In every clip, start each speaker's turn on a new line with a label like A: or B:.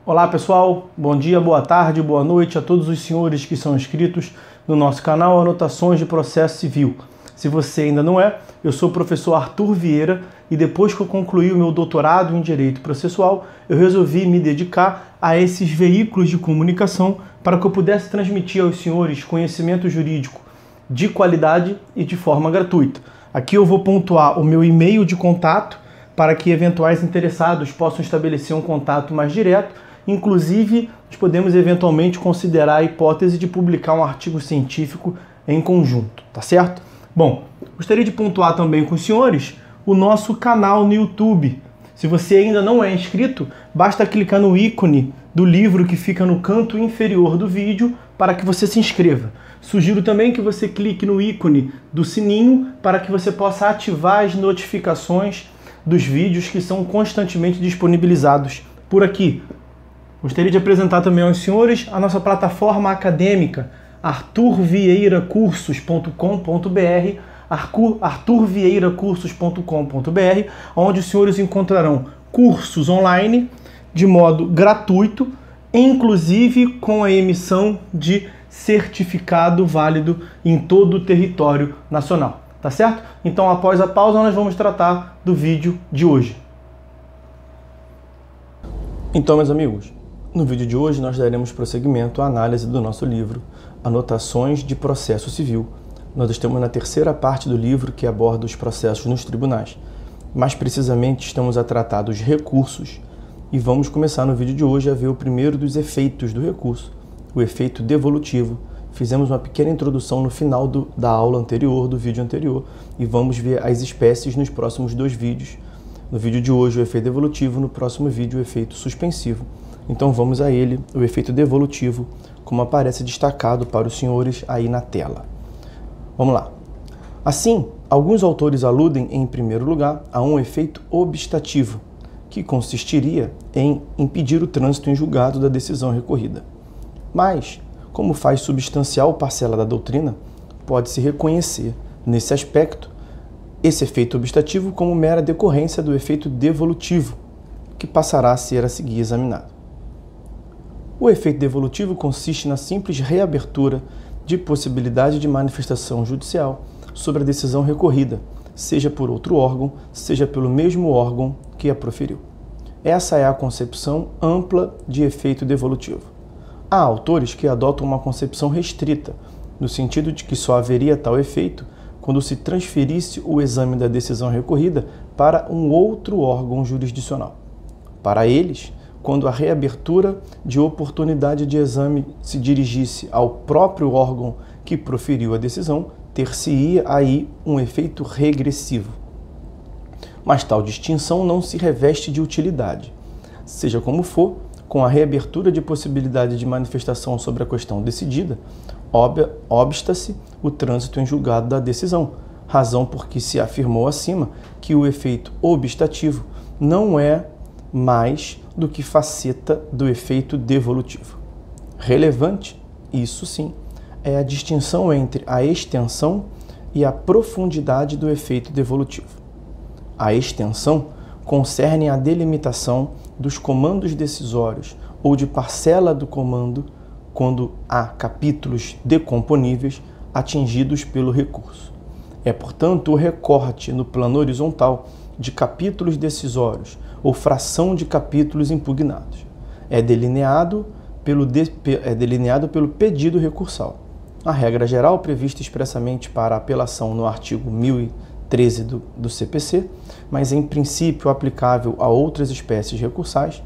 A: Olá pessoal, bom dia, boa tarde, boa noite a todos os senhores que são inscritos no nosso canal Anotações de Processo Civil. Se você ainda não é, eu sou o professor Arthur Vieira e depois que eu concluí o meu doutorado em Direito Processual, eu resolvi me dedicar a esses veículos de comunicação para que eu pudesse transmitir aos senhores conhecimento jurídico de qualidade e de forma gratuita. Aqui eu vou pontuar o meu e-mail de contato para que eventuais interessados possam estabelecer um contato mais direto. Inclusive, nós podemos eventualmente considerar a hipótese de publicar um artigo científico em conjunto, tá certo? Bom, gostaria de pontuar também com os senhores o nosso canal no YouTube. Se você ainda não é inscrito, basta clicar no ícone do livro que fica no canto inferior do vídeo para que você se inscreva. Sugiro também que você clique no ícone do sininho para que você possa ativar as notificações dos vídeos que são constantemente disponibilizados por aqui. Gostaria de apresentar também aos senhores a nossa plataforma acadêmica arturvieiracursos.com.br, arturvieiracursos.com.br, onde os senhores encontrarão cursos online de modo gratuito, inclusive com a emissão de certificado válido em todo o território nacional, tá certo? Então, após a pausa, nós vamos tratar do vídeo de hoje. Então, meus amigos, no vídeo de hoje nós daremos prosseguimento à análise do nosso livro Anotações de Processo Civil. Nós estamos na terceira parte do livro que aborda os processos nos tribunais. Mais precisamente estamos a tratar dos recursos e vamos começar no vídeo de hoje a ver o primeiro dos efeitos do recurso, o efeito devolutivo. Fizemos uma pequena introdução no final da aula anterior, do vídeo anterior, e vamos ver as espécies nos próximos dois vídeos. No vídeo de hoje o efeito devolutivo, no próximo vídeo o efeito suspensivo. Então vamos a ele, o efeito devolutivo, como aparece destacado para os senhores aí na tela. Vamos lá. Assim, alguns autores aludem, em primeiro lugar, a um efeito obstativo, que consistiria em impedir o trânsito em julgado da decisão recorrida. Mas, como faz substancial parcela da doutrina, pode-se reconhecer, nesse aspecto, esse efeito obstativo como mera decorrência do efeito devolutivo, que passará a ser a seguir examinado. O efeito devolutivo consiste na simples reabertura de possibilidade de manifestação judicial sobre a decisão recorrida, seja por outro órgão, seja pelo mesmo órgão que a proferiu. Essa é a concepção ampla de efeito devolutivo. Há autores que adotam uma concepção restrita, no sentido de que só haveria tal efeito quando se transferisse o exame da decisão recorrida para um outro órgão jurisdicional. Para eles, quando a reabertura de oportunidade de exame se dirigisse ao próprio órgão que proferiu a decisão, ter-se-ia aí um efeito regressivo. Mas tal distinção não se reveste de utilidade. Seja como for, com a reabertura de possibilidade de manifestação sobre a questão decidida, obsta-se o trânsito em julgado da decisão, razão por que se afirmou acima que o efeito obstativo não é mais do que faceta do efeito devolutivo. Relevante, isso sim, é a distinção entre a extensão e a profundidade do efeito devolutivo. A extensão concerne a delimitação dos comandos decisórios ou de parcela do comando quando há capítulos decomponíveis atingidos pelo recurso. É, portanto, o recorte no plano horizontal de capítulos decisórios ou fração de capítulos impugnados. É delineado pelo pedido recursal. A regra geral prevista expressamente para a apelação no artigo 1013 do CPC, mas em princípio aplicável a outras espécies recursais,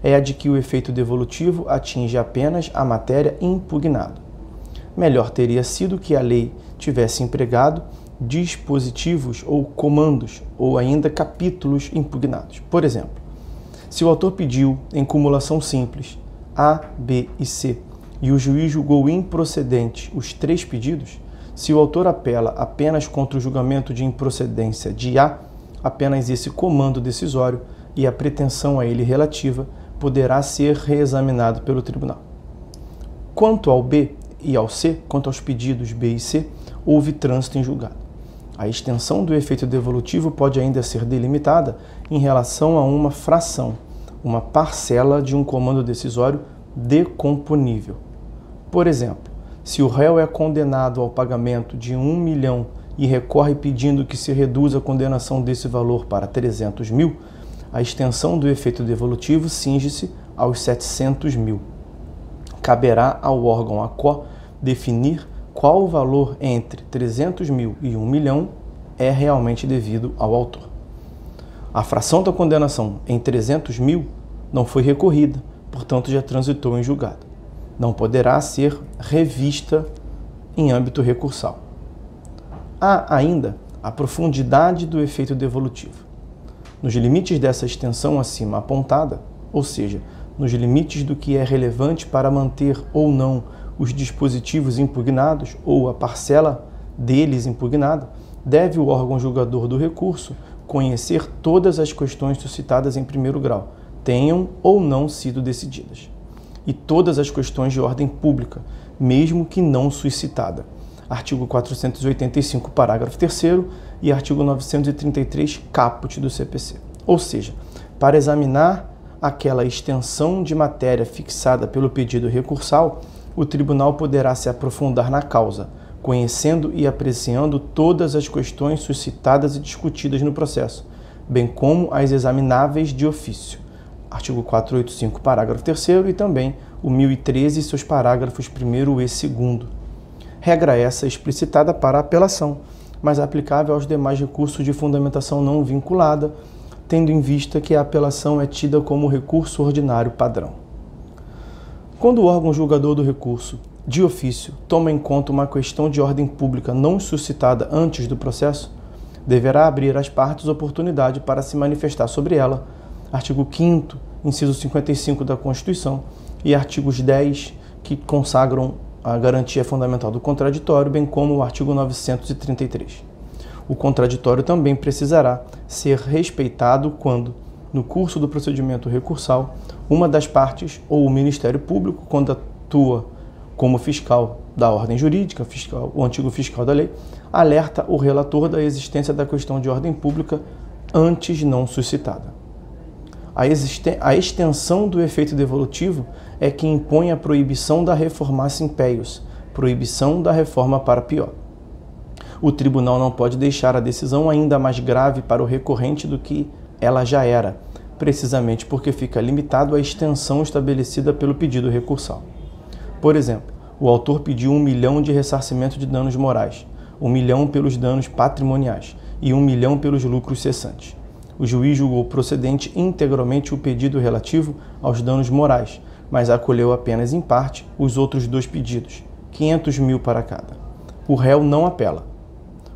A: é a de que o efeito devolutivo atinge apenas a matéria impugnada. Melhor teria sido que a lei tivesse empregado dispositivos ou comandos ou ainda capítulos impugnados. Por exemplo, se o autor pediu em cumulação simples A, B e C e o juiz julgou improcedente os três pedidos, se o autor apela apenas contra o julgamento de improcedência de A, apenas esse comando decisório e a pretensão a ele relativa poderá ser reexaminado pelo tribunal. Quanto ao B e ao C, quanto aos pedidos B e C, houve trânsito em julgado. A extensão do efeito devolutivo pode ainda ser delimitada em relação a uma fração, uma parcela de um comando decisório decomponível. Por exemplo, se o réu é condenado ao pagamento de 1 milhão e recorre pedindo que se reduza a condenação desse valor para 300 mil, a extensão do efeito devolutivo cinge-se aos 700 mil. Caberá ao órgão ACO definir qual o valor entre 300 mil e 1 milhão é realmente devido ao autor. A fração da condenação em 300 mil não foi recorrida, portanto já transitou em julgado. Não poderá ser revista em âmbito recursal. Há ainda a profundidade do efeito devolutivo. Nos limites dessa extensão acima apontada, ou seja, nos limites do que é relevante para manter ou não os dispositivos impugnados ou a parcela deles impugnada, deve o órgão julgador do recurso conhecer todas as questões suscitadas em primeiro grau, tenham ou não sido decididas, e todas as questões de ordem pública, mesmo que não suscitada. Artigo 485, parágrafo 3º e artigo 933, caput do CPC. Ou seja, para examinar aquela extensão de matéria fixada pelo pedido recursal, o tribunal poderá se aprofundar na causa, conhecendo e apreciando todas as questões suscitadas e discutidas no processo, bem como as examináveis de ofício. Artigo 485, parágrafo 3º e também o 1013 e seus parágrafos 1º e 2º. Regra essa explicitada para a apelação, mas aplicável aos demais recursos de fundamentação não vinculada, tendo em vista que a apelação é tida como recurso ordinário padrão. Quando o órgão julgador do recurso, de ofício, toma em conta uma questão de ordem pública não suscitada antes do processo, deverá abrir às partes oportunidade para se manifestar sobre ela, artigo 5º, inciso 55 da Constituição, e artigos 10, que consagram a garantia fundamental do contraditório, bem como o artigo 933. O contraditório também precisará ser respeitado quando, no curso do procedimento recursal, uma das partes ou o Ministério Público, quando atua como fiscal da ordem jurídica, o antigo fiscal da lei, alerta o relator da existência da questão de ordem pública antes não suscitada. A extensão do efeito devolutivo é que impõe a proibição da reformatio impeius, proibição da reforma para pior. O tribunal não pode deixar a decisão ainda mais grave para o recorrente do que ela já era, precisamente porque fica limitado à extensão estabelecida pelo pedido recursal. Por exemplo, o autor pediu 1 milhão de ressarcimento de danos morais, 1 milhão pelos danos patrimoniais e 1 milhão pelos lucros cessantes. O juiz julgou procedente integralmente o pedido relativo aos danos morais, mas acolheu apenas em parte os outros 2 pedidos, 500 mil para cada. O réu não apela.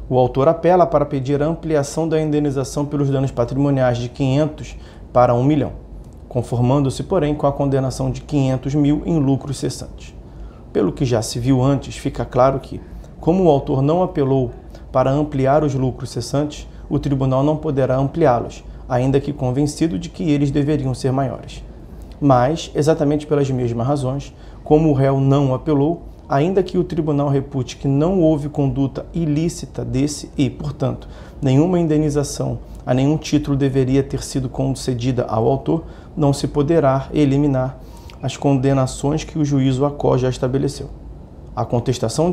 A: O autor apela para pedir a ampliação da indenização pelos danos patrimoniais de 500 para 1 milhão, conformando-se, porém, com a condenação de 500 mil em lucros cessantes. Pelo que já se viu antes, fica claro que, como o autor não apelou para ampliar os lucros cessantes, o tribunal não poderá ampliá-los, ainda que convencido de que eles deveriam ser maiores. Mas, exatamente pelas mesmas razões, como o réu não apelou, ainda que o tribunal repute que não houve conduta ilícita desse e, portanto, nenhuma indenização a nenhum título deveria ter sido concedida ao autor, não se poderá eliminar as condenações que o juízo ACO já estabeleceu. A constatação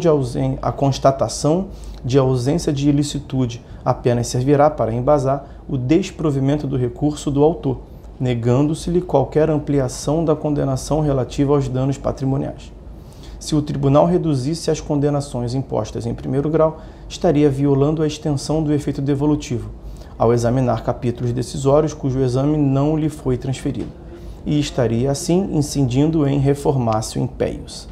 A: de ausência de ilicitude apenas servirá para embasar o desprovimento do recurso do autor, negando-se-lhe qualquer ampliação da condenação relativa aos danos patrimoniais. Se o tribunal reduzisse as condenações impostas em primeiro grau, estaria violando a extensão do efeito devolutivo, ao examinar capítulos decisórios cujo exame não lhe foi transferido, e estaria, assim, incidindo em reformatio impeius.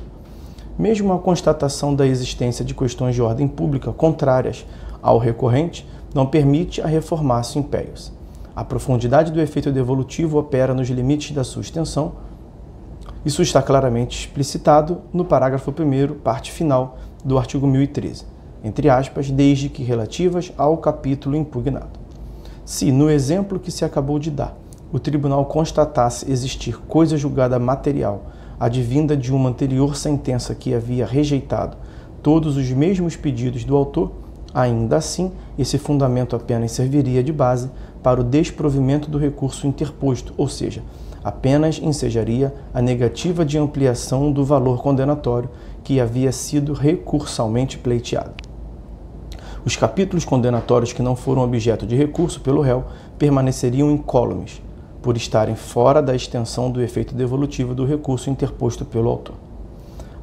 A: Mesmo a constatação da existência de questões de ordem pública contrárias ao recorrente não permite a reformatio impeius. A profundidade do efeito devolutivo opera nos limites da sua extensão. Isso está claramente explicitado no parágrafo 1º, parte final do artigo 1013, entre aspas, desde que relativas ao capítulo impugnado. Se, no exemplo que se acabou de dar, o tribunal constatasse existir coisa julgada material, advinda de uma anterior sentença que havia rejeitado todos os mesmos pedidos do autor, Ainda assim, esse fundamento apenas serviria de base para o desprovimento do recurso interposto, ou seja, apenas ensejaria a negativa de ampliação do valor condenatório que havia sido recursalmente pleiteado. Os capítulos condenatórios que não foram objeto de recurso pelo réu permaneceriam incólumes, por estarem fora da extensão do efeito devolutivo do recurso interposto pelo autor.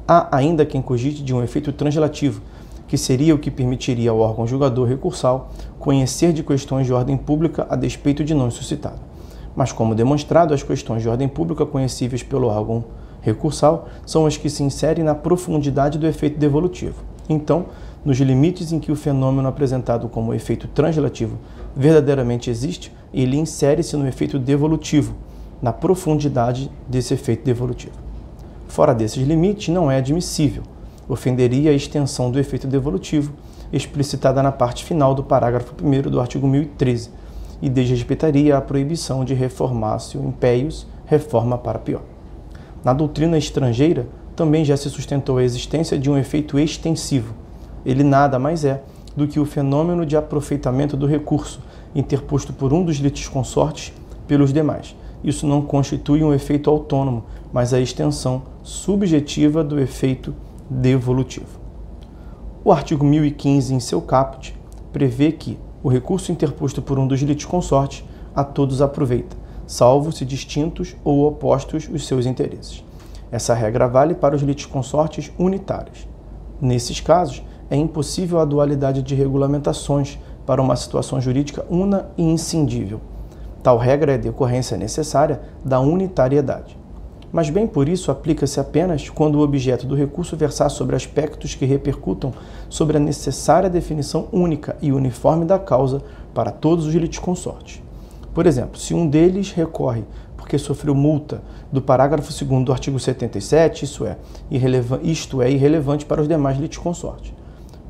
A: Há ainda quem cogite de um efeito translativo, que seria o que permitiria ao órgão julgador recursal conhecer de questões de ordem pública a despeito de não suscitado. Mas, como demonstrado, as questões de ordem pública conhecíveis pelo órgão recursal são as que se inserem na profundidade do efeito devolutivo. Então, nos limites em que o fenômeno apresentado como efeito translativo verdadeiramente existe, ele insere-se no efeito devolutivo, na profundidade desse efeito devolutivo. Fora desses limites, não é admissível. Ofenderia a extensão do efeito devolutivo, explicitada na parte final do parágrafo 1º do artigo 1013, e desrespeitaria a proibição de reformatio impeius, reforma para pior. Na doutrina estrangeira, também já se sustentou a existência de um efeito extensivo. Ele nada mais é do que o fenômeno de aproveitamento do recurso interposto por um dos litisconsortes pelos demais. Isso não constitui um efeito autônomo, mas a extensão subjetiva do efeito devolutivo. O artigo 1015, em seu caput, prevê que o recurso interposto por um dos litisconsortes a todos aproveita, salvo se distintos ou opostos os seus interesses. Essa regra vale para os litisconsortes unitários. Nesses casos, é impossível a dualidade de regulamentações para uma situação jurídica una e inscindível. Tal regra é decorrência necessária da unitariedade. Mas bem por isso aplica-se apenas quando o objeto do recurso versar sobre aspectos que repercutam sobre a necessária definição única e uniforme da causa para todos os litisconsortes. Por exemplo, se um deles recorre porque sofreu multa do parágrafo 2º do artigo 77, isto é irrelevante para os demais litisconsortes.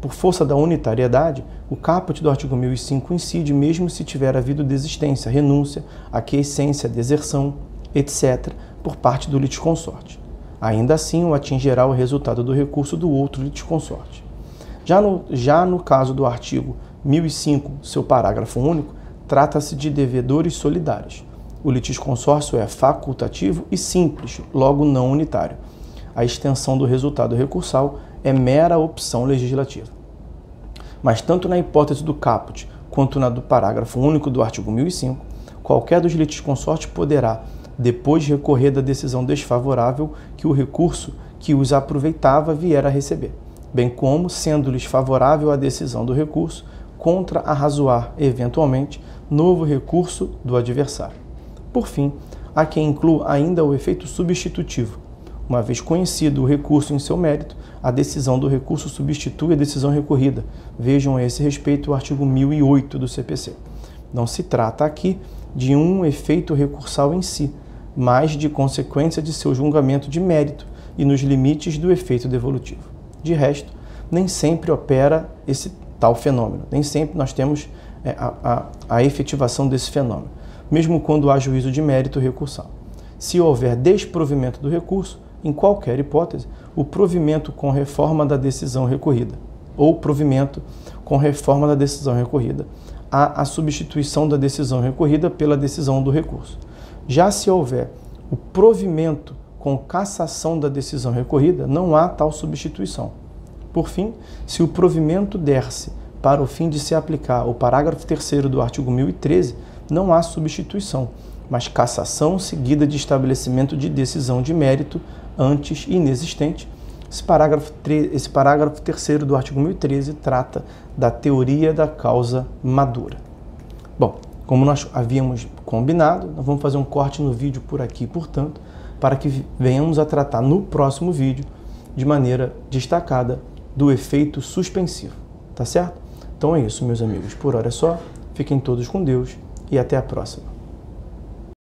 A: Por força da unitariedade, o caput do artigo 1005 incide mesmo se tiver havido desistência, renúncia, aquiescência, deserção, etc., por parte do litisconsorte. Ainda assim, o atingirá o resultado do recurso do outro litisconsorte. Já no caso do artigo 1005, seu parágrafo único, trata-se de devedores solidários. O litisconsórcio é facultativo e simples, logo não unitário. A extensão do resultado recursal é mera opção legislativa. Mas tanto na hipótese do caput quanto na do parágrafo único do artigo 1005, qualquer dos litisconsortes poderá, depois recorrer da decisão desfavorável que o recurso que os aproveitava vier a receber, bem como, sendo-lhes favorável a decisão do recurso, contra-arrazoar, eventualmente, novo recurso do adversário. Por fim, há quem inclua ainda o efeito substitutivo. Uma vez conhecido o recurso em seu mérito, a decisão do recurso substitui a decisão recorrida. Vejam a esse respeito o artigo 1008 do CPC. Não se trata aqui de um efeito recursal em si, mas de consequência de seu julgamento de mérito e nos limites do efeito devolutivo. De resto, nem sempre opera esse tal fenômeno, nem sempre nós temos a efetivação desse fenômeno, mesmo quando há juízo de mérito recursal. Se houver desprovimento do recurso, em qualquer hipótese, o provimento com reforma da decisão recorrida, ou provimento com reforma da decisão recorrida, há a substituição da decisão recorrida pela decisão do recurso. Já se houver o provimento com cassação da decisão recorrida, não há tal substituição. Por fim, se o provimento der-se para o fim de se aplicar o parágrafo 3º do artigo 1013, não há substituição, mas cassação seguida de estabelecimento de decisão de mérito antes inexistente. Esse parágrafo 3º do artigo 1013 trata da teoria da causa madura. Bom, como nós havíamos combinado, nós vamos fazer um corte no vídeo por aqui, portanto, para que venhamos a tratar no próximo vídeo, de maneira destacada, do efeito suspensivo. Tá certo? Então é isso, meus amigos. Por hora é só. Fiquem todos com Deus e até a próxima.